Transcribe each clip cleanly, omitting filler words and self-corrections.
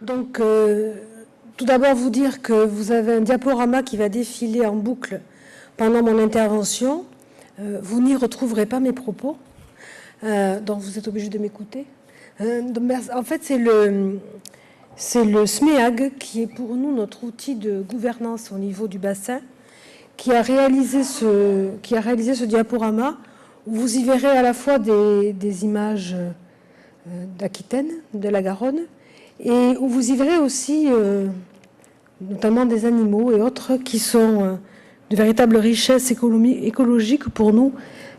Donc, tout d'abord, vous dire que vous avez un diaporama qui va défiler en boucle pendant mon intervention. Vous n'y retrouverez pas mes propos, donc vous êtes obligé de m'écouter. En fait, c'est le SMEAG qui est pour nous notre outil de gouvernance au niveau du bassin, qui a réalisé ce diaporama, où vous y verrez à la fois des images d'Aquitaine, de la Garonne, et où vous y verrez aussi notamment des animaux et autres qui sont de véritables richesses écologiques pour nous,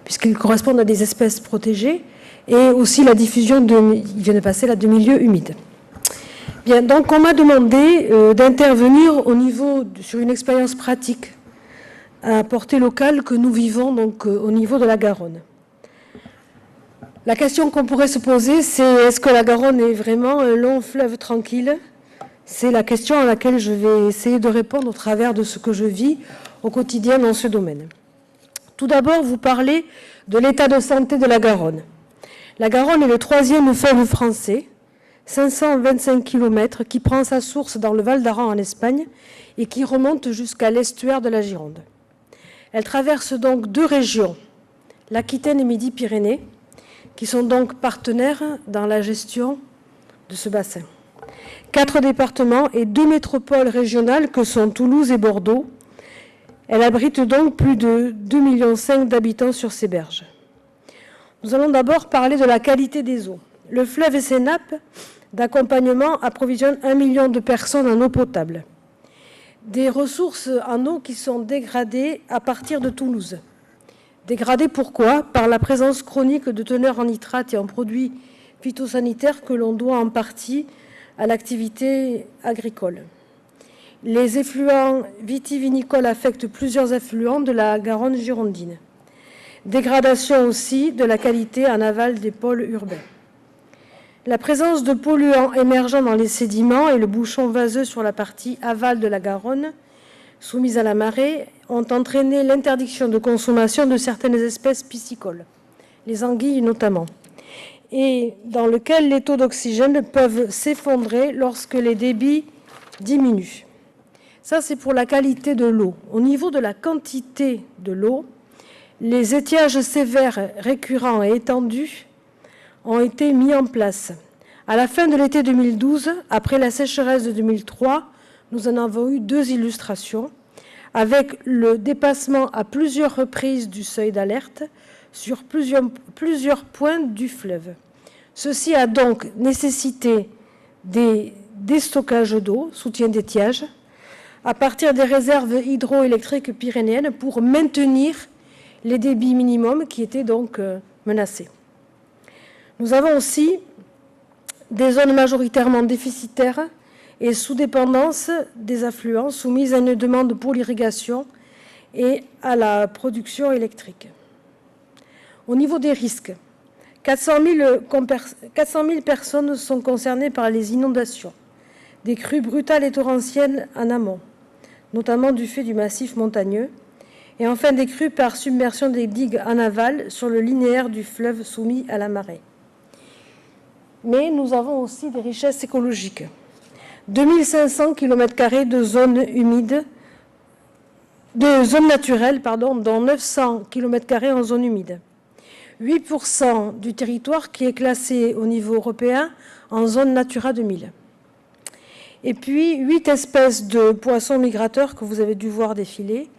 puisqu'ils correspondent à des espèces protégées, et aussi la diffusion il vient de passer là, de milieux humides. Bien, donc on m'a demandé d'intervenir sur une expérience pratique à portée locale que nous vivons donc au niveau de la Garonne. La question qu'on pourrait se poser, c'est est-ce que la Garonne est vraiment un long fleuve tranquille? C'est la question à laquelle je vais essayer de répondre au travers de ce que je vis au quotidien dans ce domaine. Tout d'abord, vous parlez de l'état de santé de la Garonne. La Garonne est le 3e fleuve français, 525 km, qui prend sa source dans le Val d'Aran en Espagne et qui remonte jusqu'à l'estuaire de la Gironde. Elle traverse donc 2 régions, l'Aquitaine et Midi-Pyrénées, qui sont donc partenaires dans la gestion de ce bassin. 4 départements et 2 métropoles régionales que sont Toulouse et Bordeaux. Elle abrite donc plus de 2,5 millions d'habitants sur ses berges. Nous allons d'abord parler de la qualité des eaux. Le fleuve et ses nappes d'accompagnement approvisionnent 1 million de personnes en eau potable. Des ressources en eau qui sont dégradées à partir de Toulouse. Dégradées pourquoi? Par la présence chronique de teneurs en nitrates et en produits phytosanitaires que l'on doit en partie à l'activité agricole. Les effluents vitivinicoles affectent plusieurs affluents de la Garonne girondine. Dégradation aussi de la qualité en aval des pôles urbains. La présence de polluants émergeant dans les sédiments et le bouchon vaseux sur la partie aval de la Garonne, soumise à la marée, ont entraîné l'interdiction de consommation de certaines espèces piscicoles, les anguilles notamment, et dans lequel les taux d'oxygène peuvent s'effondrer lorsque les débits diminuent. Ça, c'est pour la qualité de l'eau. Au niveau de la quantité de l'eau, les étiages sévères, récurrents et étendus ont été mis en place. À la fin de l'été 2012, après la sécheresse de 2003, nous en avons eu 2 illustrations, avec le dépassement à plusieurs reprises du seuil d'alerte sur plusieurs points du fleuve. Ceci a donc nécessité des déstockages d'eau, soutien d'étiage, à partir des réserves hydroélectriques pyrénéennes pour maintenir les débits minimums qui étaient donc menacés. Nous avons aussi des zones majoritairement déficitaires et sous dépendance des affluents soumises à une demande pour l'irrigation et à la production électrique. Au niveau des risques, 400 000 personnes sont concernées par les inondations, des crues brutales et torrentielles en amont, notamment du fait du massif montagneux, et enfin des crues par submersion des digues en aval sur le linéaire du fleuve soumis à la marée. Mais nous avons aussi des richesses écologiques. 2500 km² de zones humides, de zones naturelles, dont 900 km² en zone humide. 8% du territoire qui est classé au niveau européen en zone Natura 2000. Et puis 8 espèces de poissons migrateurs que vous avez dû voir défiler,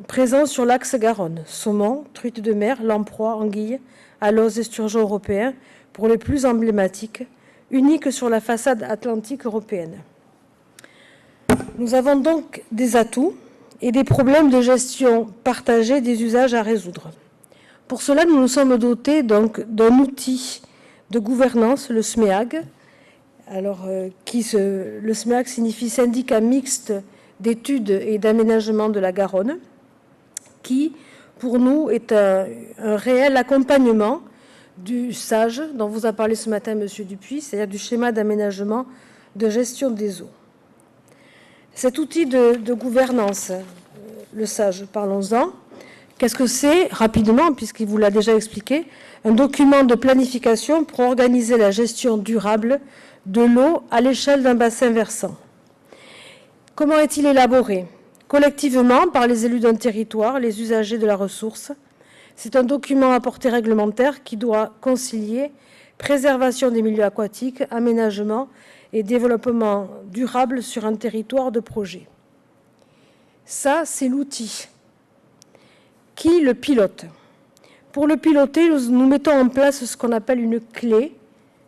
présents sur l'axe Garonne. Saumon, truite de mer, lamproie, anguille, alose, esturgeon européen, pour les plus emblématiques, uniques sur la façade atlantique européenne. Nous avons donc des atouts et des problèmes de gestion partagée des usages à résoudre. Pour cela, nous nous sommes dotés donc d'un outil de gouvernance, le SMEAG. Alors, le SMEAG signifie Syndicat mixte d'études et d'aménagement de la Garonne, qui, pour nous, est un réel accompagnement du SAGE, dont vous a parlé ce matin M. Dupuis, c'est-à-dire du schéma d'aménagement de gestion des eaux. Cet outil de gouvernance, le SAGE, parlons-en, Qu'est-ce que c'est, rapidement, puisqu'il vous l'a déjà expliqué? Un document de planification pour organiser la gestion durable de l'eau à l'échelle d'un bassin versant. Comment est-il élaboré? Collectivement, par les élus d'un territoire, les usagers de la ressource. C'est un document à portée réglementaire qui doit concilier préservation des milieux aquatiques, aménagement et développement durable sur un territoire de projet. Ça, c'est l'outil. Qui le pilote? Pour le piloter, nous mettons en place ce qu'on appelle une CLE,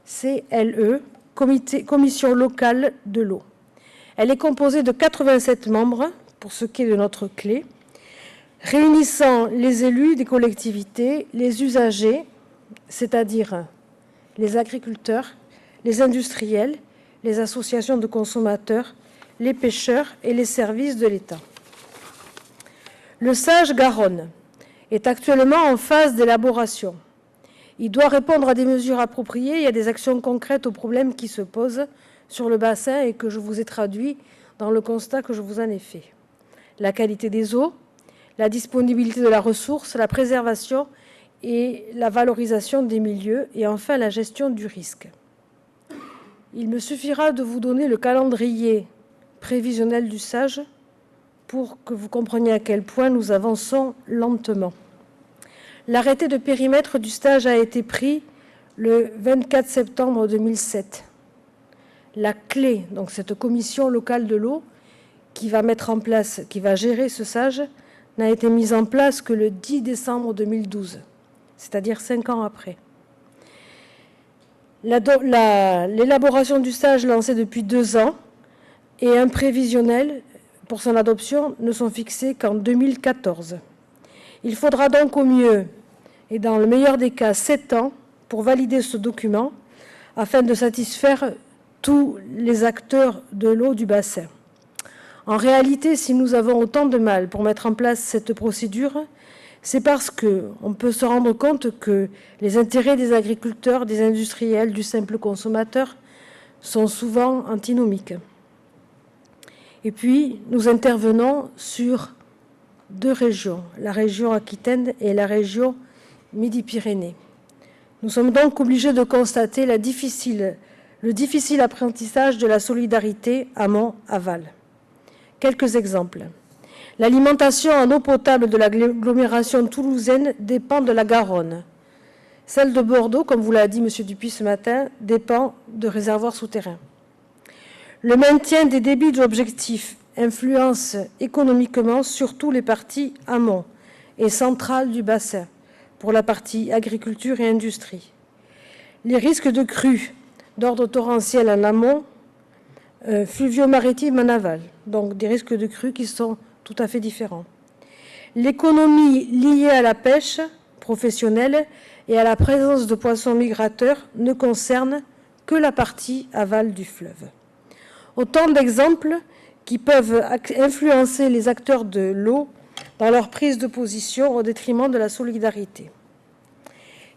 CLE, Commission locale de l'eau. Elle est composée de 87 membres, pour ce qui est de notre CLE, réunissant les élus des collectivités, les usagers, c'est-à-dire les agriculteurs, les industriels, les associations de consommateurs, les pêcheurs et les services de l'État. Le SAGE Garonne est actuellement en phase d'élaboration. Il doit répondre à des mesures appropriées et à des actions concrètes aux problèmes qui se posent sur le bassin et que je vous ai traduit dans le constat que je vous en ai fait. La qualité des eaux, la disponibilité de la ressource, la préservation et la valorisation des milieux et enfin la gestion du risque. Il me suffira de vous donner le calendrier prévisionnel du SAGE pour que vous compreniez à quel point nous avançons lentement. L'arrêté de périmètre du stage a été pris le 24 septembre 2007. La clé, donc cette commission locale de l'eau qui va mettre en place, qui va gérer ce SAGE, n'a été mise en place que le 10 décembre 2012, c'est-à-dire 5 ans après. L'élaboration du SAGE lancé depuis 2 ans et un prévisionnel pour son adoption ne sont fixés qu'en 2014. Il faudra donc au mieux, et dans le meilleur des cas, 7 ans pour valider ce document afin de satisfaire tous les acteurs de l'eau du bassin. En réalité, si nous avons autant de mal pour mettre en place cette procédure, c'est parce qu'on peut se rendre compte que les intérêts des agriculteurs, des industriels, du simple consommateur sont souvent antinomiques. Et puis, nous intervenons sur 2 régions, la région Aquitaine et la région Midi-Pyrénées. Nous sommes donc obligés de constater le difficile apprentissage de la solidarité amont-aval. Quelques exemples. L'alimentation en eau potable de l'agglomération toulousaine dépend de la Garonne. Celle de Bordeaux, comme vous l'a dit M. Dupuis ce matin, dépend de réservoirs souterrains. Le maintien des débits d'objectifs influence économiquement surtout les parties amont et centrales du bassin, pour la partie agriculture et industrie. Les risques de crues d'ordre torrentiel en amont, fluvio-maritime en aval, donc des risques de crues qui sont tout à fait différents. L'économie liée à la pêche professionnelle et à la présence de poissons migrateurs ne concerne que la partie aval du fleuve. Autant d'exemples qui peuvent influencer les acteurs de l'eau dans leur prise de position au détriment de la solidarité.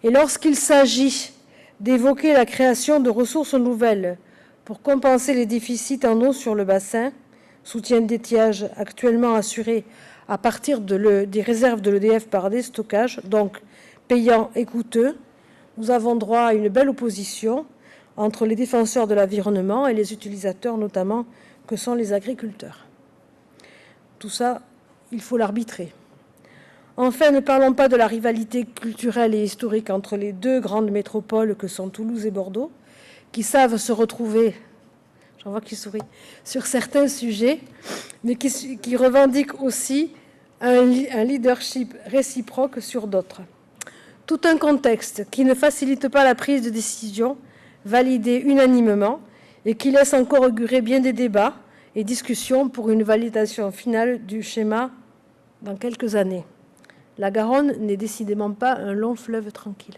Et lorsqu'il s'agit d'évoquer la création de ressources nouvelles pour compenser les déficits en eau sur le bassin, soutien d'étiage actuellement assuré à partir des réserves de l'EDF par des stockages, donc payants et coûteux, nous avons droit à une belle opposition entre les défenseurs de l'environnement et les utilisateurs notamment que sont les agriculteurs. Tout ça, il faut l'arbitrer. Enfin, ne parlons pas de la rivalité culturelle et historique entre les 2 grandes métropoles que sont Toulouse et Bordeaux, qui savent se retrouver, j'en vois qui sourit, sur certains sujets, mais qui revendiquent aussi un leadership réciproque sur d'autres. Tout un contexte qui ne facilite pas la prise de décision validée unanimement et qui laisse encore augurer bien des débats et discussions pour une validation finale du schéma dans quelques années. La Garonne n'est décidément pas un long fleuve tranquille.